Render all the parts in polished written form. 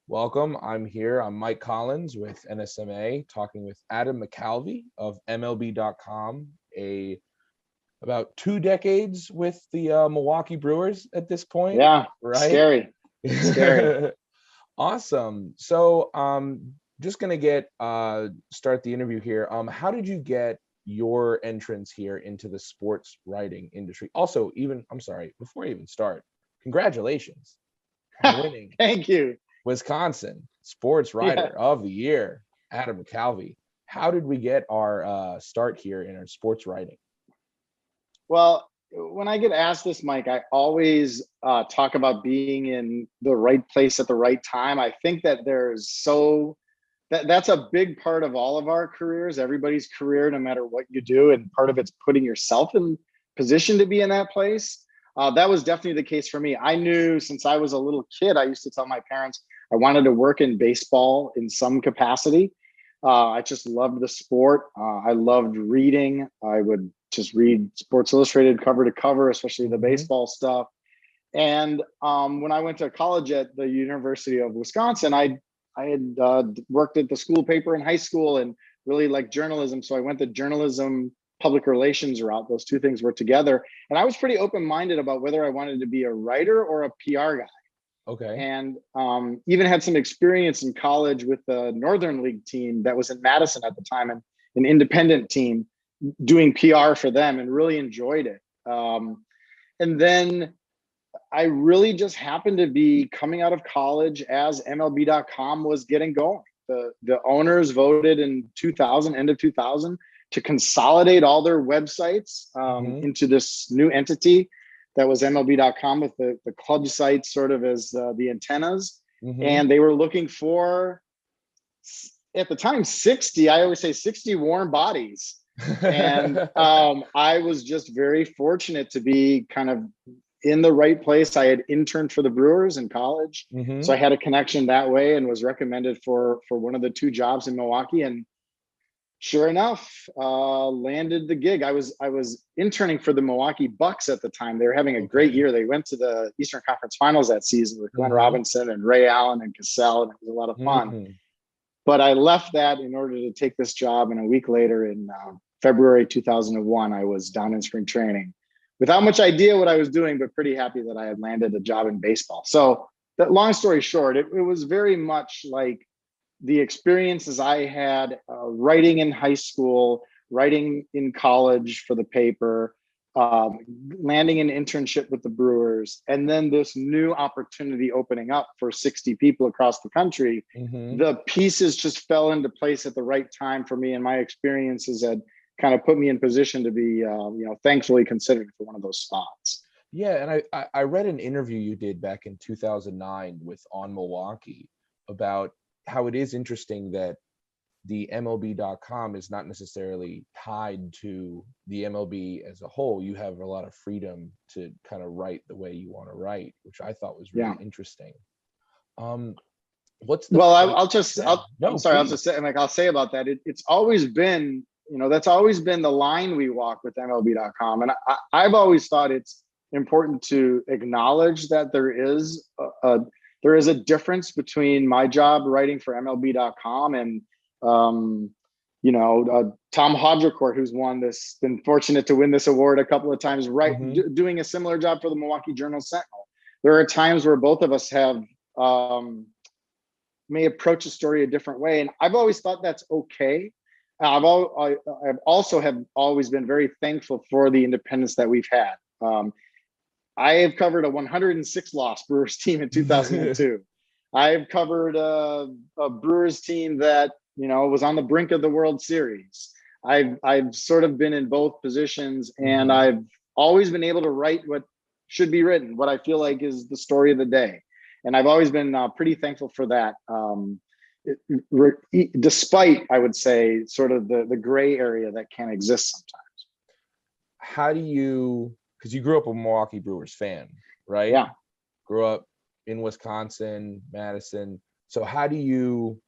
Welcome. I'm Mike Collins with NSMA, talking with Adam McCalvy of MLB.com, about 2 decades with the Milwaukee Brewers at this point, Yeah, right? scary. Scary. Awesome. So just gonna get start the interview here. How did you get your entrance here into the sports writing industry? Also, before I even start, congratulations on winning Thank you. Wisconsin Sportswriter Yeah. of the Year, Adam McCalvy. How did we get our start here in our sports writing? Well, when I get asked this, Mike, I always talk about being in the right place at the right time. I think that that's a big part of all of our careers, everybody's career, no matter what you do. And part of it's putting yourself in position to be in that place. That was definitely the case for me. I knew since I was a little kid, I used to tell my parents I wanted to work in baseball in some capacity. I just loved the sport. I loved reading. I would just read Sports Illustrated cover to cover, especially the baseball stuff. And when I went to college at the University of Wisconsin, I had worked at the school paper in high school and really liked journalism. So I went the journalism public relations route. Those two things were together. And I was pretty open-minded about whether I wanted to be a writer or a PR guy. Okay. And even had some experience in college with the Northern League team that was in Madison at the time, and an independent team doing PR for them, and really enjoyed it. And then I really just happened to be coming out of college as MLB.com was getting going. The owners voted in 2000, end of 2000, to consolidate all their websites into this new entity that was MLB.com, with the club sites sort of as the antennas. And they were looking for, at the time, 60, I always say 60 warm bodies. And I was just very fortunate to be kind of in the right place. I had interned for the Brewers in college. So I had a connection that way and was recommended for one of the 2 jobs in Milwaukee. And sure enough, landed the gig. I was interning for the Milwaukee Bucks at the time. They were having a great year. They went to the Eastern Conference Finals that season with Glenn Robinson and Ray Allen and Cassell, and it was a lot of fun. But I left that in order to take this job, and a week later, in February 2001, I was down in spring training without much idea what I was doing, but pretty happy that I had landed a job in baseball. So that, long story short, it was very much like the experiences I had writing in high school, writing in college for the paper, landing an internship with the Brewers, and then this new opportunity opening up for 60 people across the country. The pieces just fell into place at the right time for me, and my experiences had kind of put me in position to be, thankfully considered for one of those spots. Yeah, and I read an interview you did back in 2009 with On Milwaukee about how it is interesting that the MLB.com is not necessarily tied to the MLB as a whole. You have a lot of freedom to kind of write the way you want to write, which I thought was really interesting. What's the I'll just say, like, I'll say about that. It's always been, that's always been the line we walk with MLB.com. And I've always thought it's important to acknowledge that there is a difference between my job writing for MLB.com and, Tom Haudricourt, who's been fortunate to win this award a couple of times, doing a similar job for the Milwaukee Journal-Sentinel. There are times where both of us have may approach a story a different way, and I've always thought that's okay. I've also have always been very thankful for the independence that we've had. I have covered a 106 loss Brewers team in 2002. I've covered a Brewers team that, was on the brink of the World Series. I've sort of been in both positions, and I've always been able to write what should be written, what I feel like is the story of the day. And I've always been pretty thankful for that. Despite, I would say, sort of the gray area that can exist sometimes. How do you, because you grew up a Milwaukee Brewers fan, right? Yeah. Grew up in Wisconsin, Madison. So how do you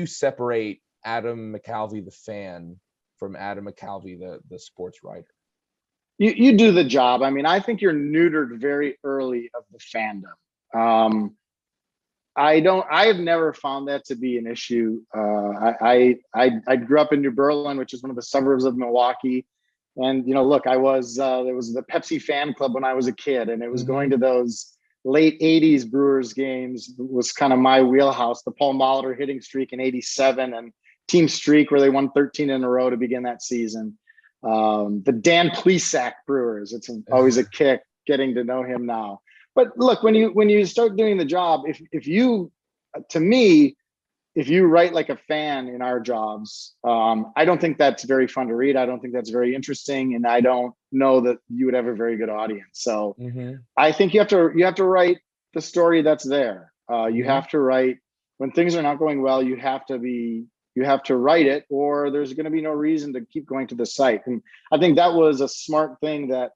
separate Adam McCalvy, the fan, from Adam McCalvy, the sports writer? You do the job. I mean, I think you're neutered very early of the fandom. I have never found that to be an issue. I grew up in New Berlin, which is one of the suburbs of Milwaukee. And, look, there was the Pepsi fan club when I was a kid, and it was going Mhm. to those late 80s Brewers games was kind of my wheelhouse. The Paul Molitor hitting streak in 87 and team streak where they won 13 in a row to begin that season. The Dan Plesac Brewers, it's always a kick getting to know him now. But look, when you start doing the job, if you, to me, if you write like a fan in our jobs, I don't think that's very fun to read. I don't think that's very interesting, and I don't know that you would have a very good audience. So Mhm. I think you have to write the story that's there. You Mhm. have to write when things are not going well. You have to write it, or there's going to be no reason to keep going to the site. And I think that was a smart thing that,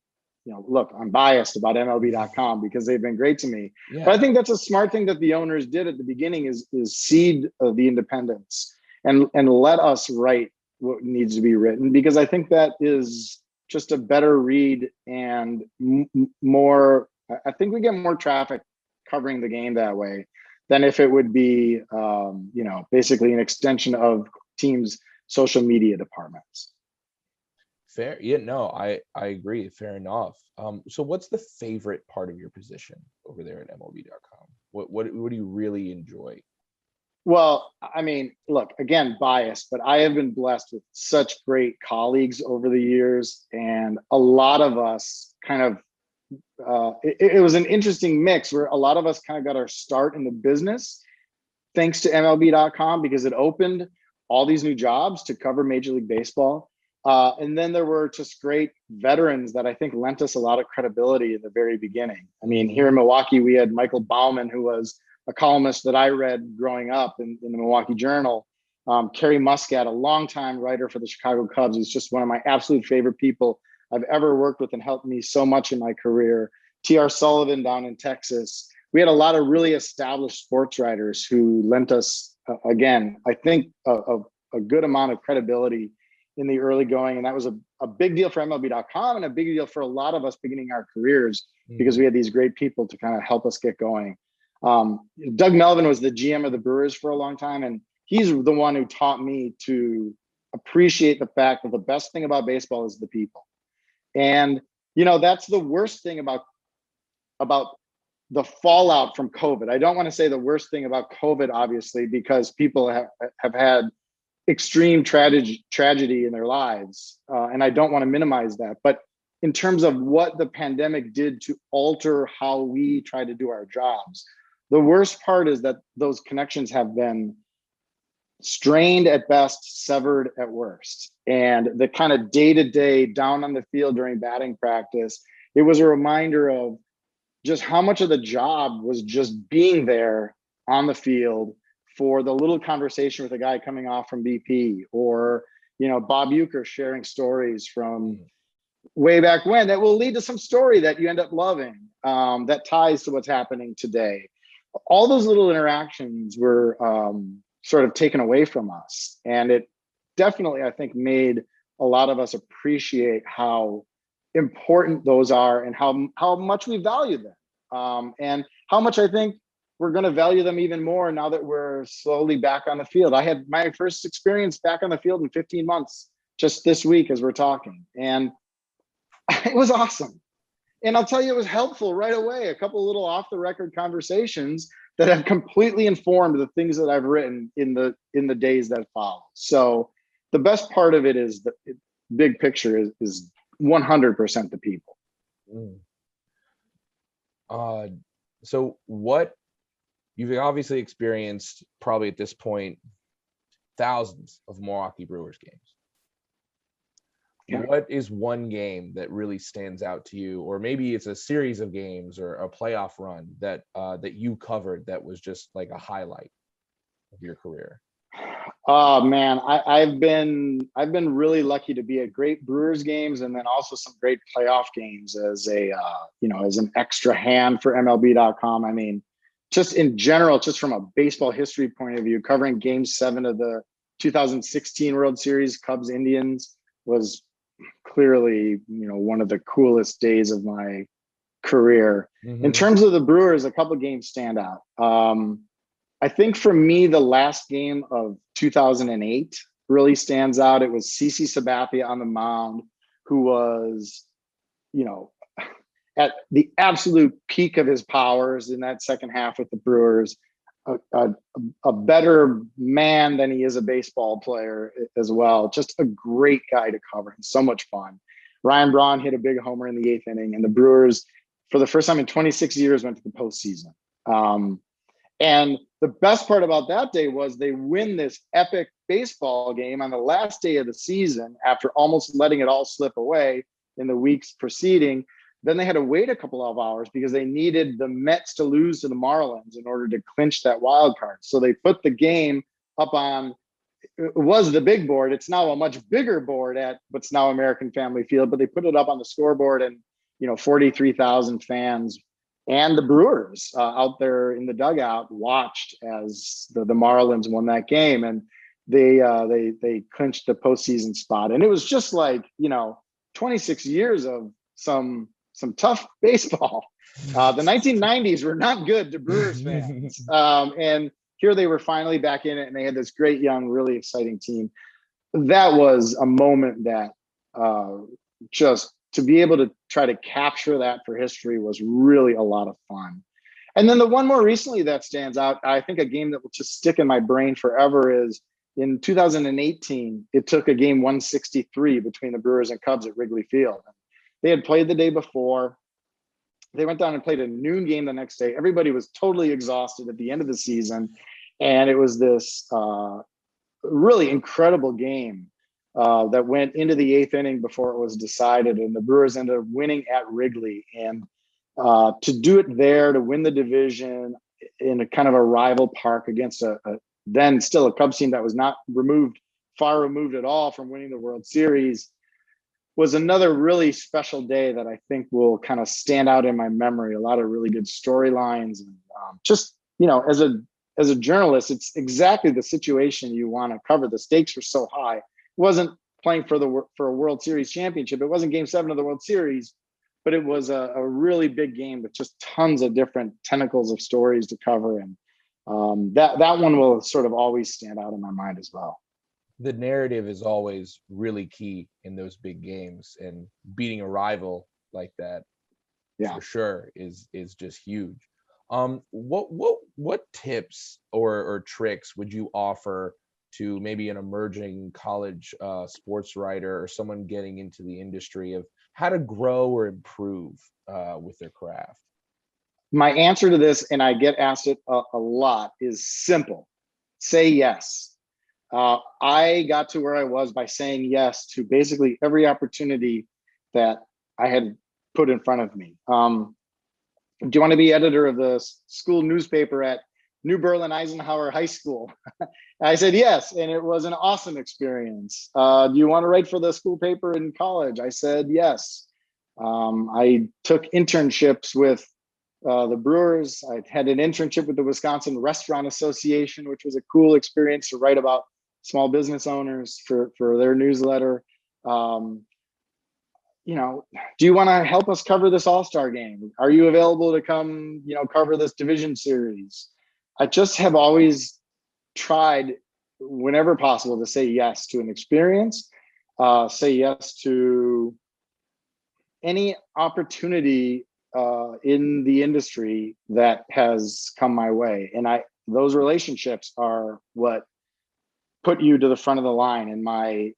look, I'm biased about MLB.com because they've been great to me. But I Yeah. think that's a smart thing that the owners did at the beginning is seed the independents and let us write what needs to be written, because I think that is just a better read and more. I think we get more traffic covering the game that way than if it would be, basically an extension of teams' social media departments. Fair. Yeah, no, I agree. Fair enough. So what's the favorite part of your position over there at MLB.com? What do you really enjoy? Well, I mean, look, again, biased, but I have been blessed with such great colleagues over the years, and a lot of us kind of, it was an interesting mix where a lot of us kind of got our start in the business thanks to MLB.com because it opened all these new jobs to cover Major League Baseball. And then there were just great veterans that I think lent us a lot of credibility in the very beginning. I mean, here Mhm. in Milwaukee, we had Michael Bauman, who was a columnist that I read growing up in the Milwaukee Journal. Kerry Muscat, a longtime writer for the Chicago Cubs, is just one of my absolute favorite people I've ever worked with and helped me so much in my career. T.R. Sullivan down in Texas. We had a lot of really established sports writers who lent us, again, I think a good amount of credibility in the early going. And that was a big deal for MLB.com and a big deal for a lot of us beginning our careers because Mhm. we had these great people to kind of help us get going. Doug Melvin was the GM of the Brewers for a long time, and he's the one who taught me to appreciate the fact that the best thing about baseball is the people. And that's the worst thing about the fallout from COVID. I don't want to say the worst thing about COVID, obviously, because people have had extreme tragedy in their lives, and I don't want to minimize that. But in terms of what the pandemic did to alter how we try to do our jobs, the worst part is that those connections have been strained at best, severed at worst. And the kind of day-to-day down on the field during batting practice, it was a reminder of just how much of the job was just being there on the field for the little conversation with a guy coming off from BP, or Bob Uecker sharing stories from Mhm. way back when that will lead to some story that you end up loving, that ties to what's happening today. All those little interactions were sort of taken away from us, and it definitely, I think, made a lot of us appreciate how important those are and how much we value them, and how much I think we're going to value them even more now that we're slowly back on the field. I had my first experience back on the field in 15 months just this week as we're talking, and it was awesome. And I'll tell you, it was helpful right away. A couple of little off the record conversations that have completely informed the things that I've written in the days that follow. So the best part of it is the big picture is 100% the people. Mm. Uh, so what you've obviously experienced probably at this point thousands of Milwaukee Brewers games. Yeah. What is one game that really stands out to you, or maybe it's a series of games or a playoff run that you covered that was just like a highlight of your career? Oh man, I've been really lucky to be at great Brewers games and then also some great playoff games as as an extra hand for MLB.com. I mean, just in general, just from a baseball history point of view, covering Game 7 of the 2016 World Series, Cubs Indians, was clearly one of the coolest days of my career. In Hmm. terms of the Brewers, a couple games stand out. I think for me, the last game of 2008 really stands out. It was CC Sabathia on the mound, who was, you know, at the absolute peak of his powers in that second half with the Brewers, a better man than he is a baseball player as well. Just a great guy to cover and so much fun. Ryan Braun hit a big homer in the 8th inning, and the Brewers, for the first time in 26 years, went to the postseason. And the best part about that day was they win this epic baseball game on the last day of the season after almost letting it all slip away in the weeks preceding. Then they had to wait a couple of hours because they needed the Mets to lose to the Marlins in order to clinch that wild card. So they put the game up on, it was the big board. It's now a much bigger board at what's now American Family Field, but they put it up on the scoreboard, and 43,000 fans and the Brewers out there in the dugout watched as the Marlins won that game, and they clinched the postseason spot. And it was just like 26 years of some tough baseball. The 1990s were not good to Brewers fans, and here they were finally back in it, and they had this great young, really exciting team. That was a moment that just to be able to try to capture that for history was really a lot of fun. And then the one more recently that stands out, I think a game that will just stick in my brain forever, is in 2018, it took a game 163 between the Brewers and Cubs at Wrigley Field. They had played the day before. They went down and played a noon game the next day. Everybody was totally exhausted at the end of the season. And it was this really incredible game that went into the 8th inning before it was decided. And the Brewers ended up winning at Wrigley. And to do it there, to win the division in a kind of a rival park against a then still a Cubs team that was not far removed at all from winning the World Series, was another really special day that I think will kind of stand out in my memory. A lot of really good storylines, and just, as a journalist, it's exactly the situation you want to cover. The stakes were so high. It wasn't playing for a World Series championship. It wasn't Game 7 of the World Series, but it was a really big game with just tons of different tentacles of stories to cover. And that one will sort of always stand out in my mind as well. The narrative is always really key in those big games, and beating a rival like that, for sure, is just huge. What tips or tricks would you offer to maybe an emerging college sports writer or someone getting into the industry of how to grow or improve with their craft? My answer to this, and I get asked it a lot, is simple: say yes. I got to where I was by saying yes to basically every opportunity that I had put in front of me. Do you want to be editor of the school newspaper at New Berlin Eisenhower High School? I said yes, and it was an awesome experience. Do you want to write for the school paper in college? I said yes. I took internships with the Brewers. I had an internship with the Wisconsin Restaurant Association, which was a cool experience to write about small business owners for their newsletter. Do you want to help us cover this All-Star game? Are you available to come, cover this division series? I just have always tried, whenever possible, to say yes to an experience, say yes to any opportunity in the industry that has come my way. And those relationships are what put you to the front of the line in my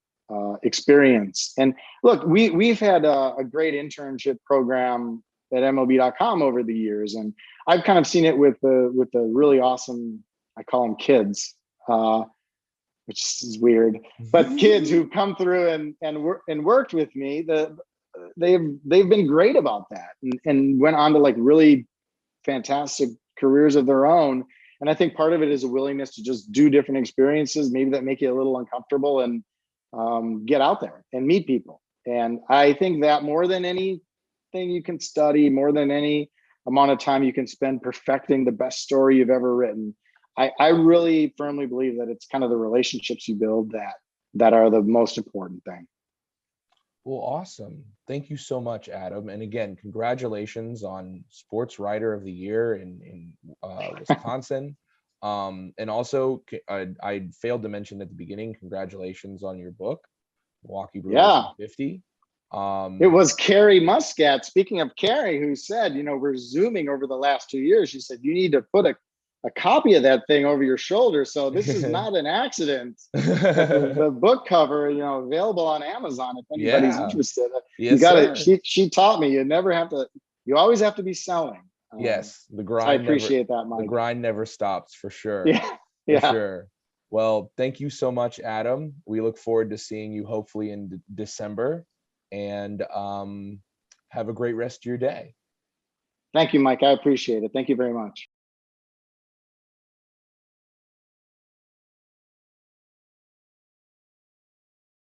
experience. And look, we've had a great internship program at MLB.com over the years, and I've kind of seen it with the really awesome, I call them kids, which is weird, but kids who come through and worked with me. They've been great about that, and went on to like really fantastic careers of their own. And I think part of it is a willingness to just do different experiences, maybe that make you a little uncomfortable, and get out there and meet people. And I think that more than anything you can study, more than any amount of time you can spend perfecting the best story you've ever written, I really firmly believe that it's kind of the relationships you build that are the most important thing. Well, awesome. Thank you so much, Adam. And again, congratulations on Sports Writer of the Year in Wisconsin. And also, I failed to mention at the beginning, congratulations on your book, Milwaukee Brewers Yeah. 50. It was Carrie Muscat, speaking of Carrie, who said, we're Zooming over the last 2 years. She said, you need to put a copy of that thing over your shoulder. So this is not an accident. The book cover, available on Amazon if anybody's interested. Yes, sir. She taught me you always have to be selling. Yes, the So grind I appreciate that, Mike. The grind never stops, for sure. Yeah. For sure. Well, thank you so much, Adam. We look forward to seeing you hopefully in December, and have a great rest of your day. Thank you, Mike. I appreciate it. Thank you very much.